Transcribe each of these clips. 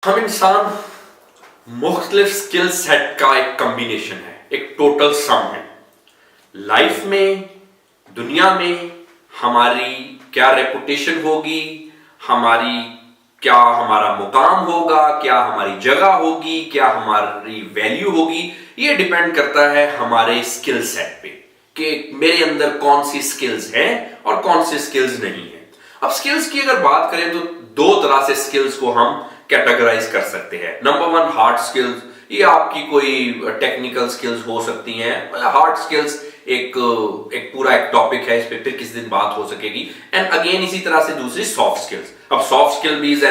हम इंसान मुख्तलिफ स्किल सेट का एक कॉम्बिनेशन है, एक टोटल सम है। लाइफ में, दुनिया में हमारी क्या रेपुटेशन होगी, हमारा मुकाम होगा, क्या हमारी जगह होगी, क्या हमारी वैल्यू होगी, ये डिपेंड करता है हमारे स्किल सेट पे कि मेरे अंदर कौन सी स्किल्स हैं और कौन सी स्किल्स नहीं है। अब स्किल्स की अगर बात करें तो दो तरह से स्किल्स को हम कैटेगराइज कर सकते हैं। Number one, hard skills. ये आपकी कोई टेक्निकल स्किल्स हो सकती हैं। हार्ड स्किल्स एक पूरा एक टॉपिक है, इस पे फिर किसी दिन बात हो सकेगी। एंड अगेन इसी तरह से दूसरी सॉफ्ट स्किल्स। अब सॉफ्ट स्किल भी इज अ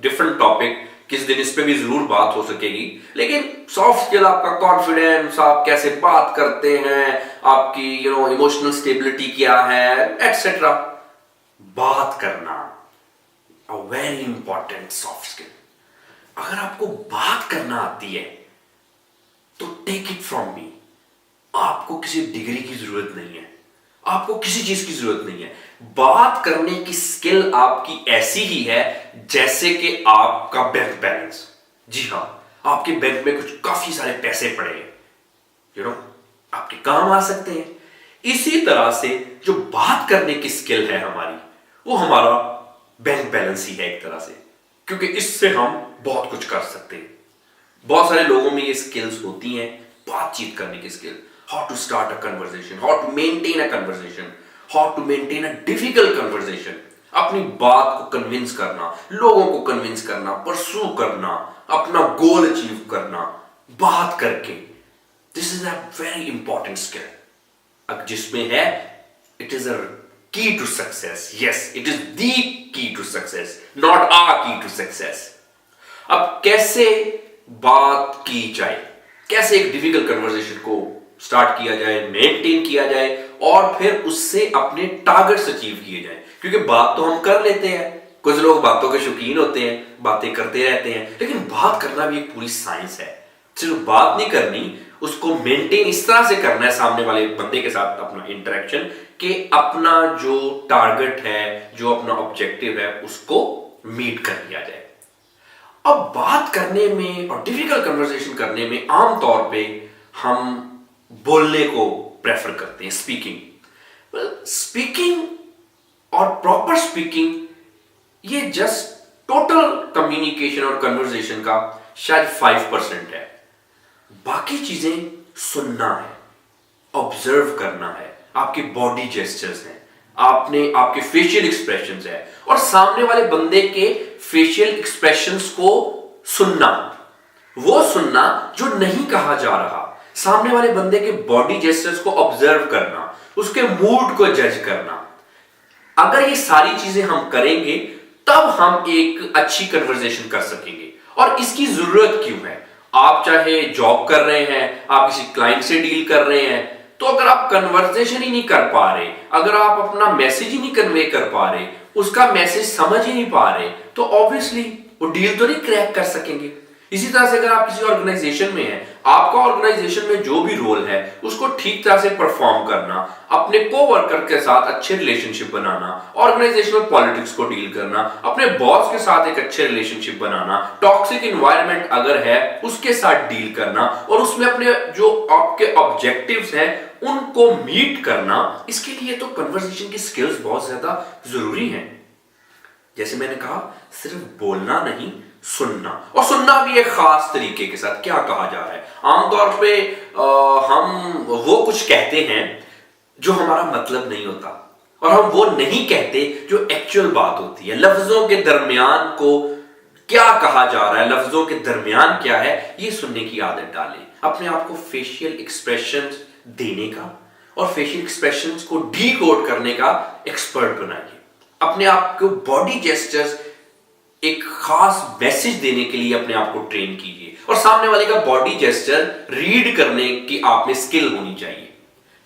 डिफरेंट टॉपिक, किस दिन इस पे भी जरूर बात हो सकेगी। लेकिन सॉफ्ट स्किल आपका कॉन्फिडेंस, आप कैसे बात करते हैं, आपकी इमोशनल स्टेबिलिटी क्या है, एटसेट्रा। बात करना, a very important soft skill. अगर आपको बात करना आती है तो टेक इट फ्रॉम मी, आपको किसी डिग्री की जरूरत नहीं है, आपको किसी चीज की जरूरत नहीं है। बात करने की स्किल आपकी ऐसी ही है जैसे कि आपका बैंक बैलेंस। जी हां, आपके बैंक में कुछ काफी सारे पैसे पड़े हैं, आपके काम आ सकते हैं। इसी तरह से जो बात करने की स्किल है हमारी, वो हमारा बैंक बैलेंस ही है एक तरह से, क्योंकि इससे हम बहुत कुछ कर सकते हैं। बहुत सारे लोगों में ये स्किल्स होती हैं, बातचीत करने की skill, how to start a conversation, how to maintain a conversation, how to maintain a difficult conversation. अपनी बात को कन्विंस करना, लोगों को कन्विंस करना, परसू करना, अपना गोल अचीव करना बात करके। This is a very important skill, जिसमें है it is a key to success. Yes, it is the key to success, not our key to success. अब कैसे बात की जाए, कैसे एक डिफिकल्ट कन्वर्सेशन को स्टार्ट किया जाए, मेंटेन किया जाए और फिर उससे अपने टारगेट्स अचीव किए जाए। क्योंकि बात तो हम कर लेते हैं, कुछ लोग बातों के शौकीन होते हैं, बातें करते रहते हैं, लेकिन बात करना भी एक पूरी साइंस है। सिर्फ बात नहीं करनी, उसको मेंटेन इस तरह से करना है सामने वाले बंदे के साथ अपना इंटरेक्शन, कि अपना जो टारगेट है, जो अपना ऑब्जेक्टिव है, उसको मीट कर लिया जाए। अब बात करने में और डिफिकल्ट कन्वर्सेशन करने में आमतौर पे हम बोलने को प्रेफर करते हैं, स्पीकिंग। स्पीकिंग और प्रॉपर स्पीकिंग ये जस्ट टोटल कम्युनिकेशन और कन्वर्सेशन का शायद 5% है। बाकी चीजें सुनना है, ऑब्जर्व करना है, आपके बॉडी जेस्चर्स हैं, आपके फेशियल एक्सप्रेशंस है, और सामने वाले बंदे के फेशियल एक्सप्रेशंस को सुनना, वो सुनना जो नहीं कहा जा रहा, सामने वाले बंदे के बॉडी जेस्चर्स को ऑब्जर्व करना, उसके मूड को जज करना। अगर ये सारी चीजें हम करेंगे तब हम एक अच्छी कन्वर्सेशन कर सकेंगे। और इसकी जरूरत क्यों है? आप चाहे जॉब कर रहे हैं, आप किसी क्लाइंट से डील कर रहे हैं, तो अगर आप कन्वर्सेशन ही नहीं कर पा रहे, अगर आप अपना मैसेज ही नहीं कन्वे कर पा रहे, उसका मैसेज समझ ही नहीं पा रहे, तो ऑब्वियसली वो डील तो नहीं क्रैक कर सकेंगे। इसी तरह से अगर आप किसी ऑर्गेनाइजेशन में हैं, आपका ऑर्गेनाइजेशन में जो भी रोल है उसको ठीक तरह से परफॉर्म करना, अपने कोवर्कर के साथ अच्छे रिलेशनशिप बनाना, ऑर्गेनाइजेशनल पॉलिटिक्स को डील करना, अपने बॉस के साथ एक अच्छे रिलेशनशिप बनाना, टॉक्सिक एनवायरनमेंट अगर है उसके साथ डील करना, और उसमें अपने जो आपके ऑब्जेक्टिव्स हैं उनको मीट करना, इसके लिए तो कन्वर्सेशन की स्किल्स बहुत ज्यादा जरूरी हैं। जैसे मैंने कहा, सिर्फ बोलना नहीं, सुनना, और सुनना भी एक खास तरीके के साथ। क्या कहा जा रहा है? आमतौर पे हम वो कुछ कहते हैं जो हमारा मतलब नहीं होता, और हम वो नहीं कहते जो एक्चुअल बात होती है। लफ्जों के दरमियान को क्या कहा जा रहा है, लफ्जों के दरमियान क्या है, ये सुनने की आदत डालें। अपने आप को फेशियल एक्सप्रेशंस देने का और फेशियल एक्सप्रेशंस को डीकोड करने का एक्सपर्ट बनाइए। अपने आप को बॉडी जेस्चर्स एक खास मैसेज देने के लिए अपने आप को ट्रेन कीजिए, और सामने वाले का बॉडी जेस्चर रीड करने की आप में स्किल होनी चाहिए।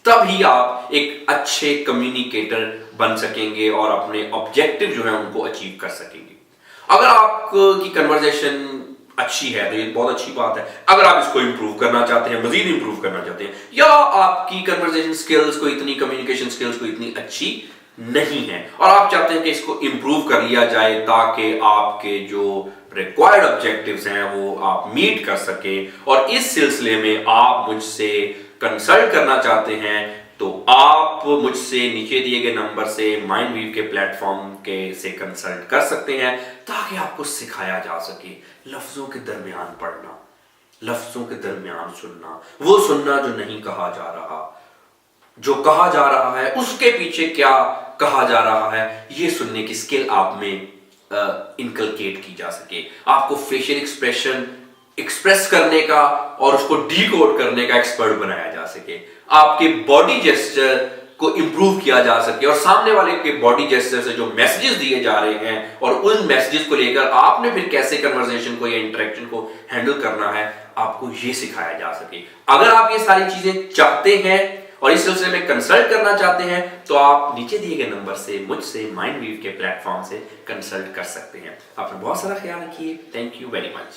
तब ही आप एक अच्छे कम्युनिकेटर बन सकेंगे और अपने ऑब्जेक्टिव जो है उनको अचीव कर सकेंगे। अगर आपकी कन्वर्सेशन अच्छी है तो ये बहुत अच्छी बात है। अगर आप इसको इंप्रूव करना चाहते हैं, मजीद इंप्रूव करना चाहते हैं, या आपकी कन्वर्सेशन स्किल्स को इतनी, कम्युनिकेशन स्किल्स को इतनी अच्छी नहीं है और आप चाहते हैं कि इसको इंप्रूव कर लिया जाए ताकि आपके जो रिक्वायर्ड ऑब्जेक्टिव्स हैं वो आप मीट कर सके, और इस सिलसिले में आप मुझसे कंसल्ट करना चाहते हैं तो आप मुझसे नीचे दिए गए नंबर से माइंडवीव के प्लेटफॉर्म के से कंसल्ट कर सकते हैं, ताकि आपको सिखाया जा सके लफ्जों के दरमियान पढ़ना, लफ्जों के दरमियान सुनना, वो सुनना जो नहीं कहा जा रहा, जो कहा जा रहा है उसके पीछे क्या कहा जा रहा है, ये सुनने की स्किल आप में इनकलकेट की जा सके। आपको फेशियल एक्सप्रेशन एक्सप्रेस करने का और उसको डीकोड करने का एक्सपर्ट बनाया जा सके, आपके बॉडी जेस्चर को इंप्रूव किया जा सके, और सामने वाले के बॉडी जेस्चर से जो मैसेजेस दिए जा रहे हैं और उन मैसेजेस को लेकर आपने फिर कैसे कन्वर्सेशन को या इंटरेक्शन को हैंडल करना है, आपको ये सिखाया जा सके। अगर आप ये सारी चीजें चाहते हैं और इस सिलसिले में कंसल्ट करना चाहते हैं तो आप नीचे दिए गए नंबर से मुझसे माइंडवीव के प्लेटफॉर्म से कंसल्ट कर सकते हैं। आपने बहुत सारा ख्याल रखिए। Thank you very much.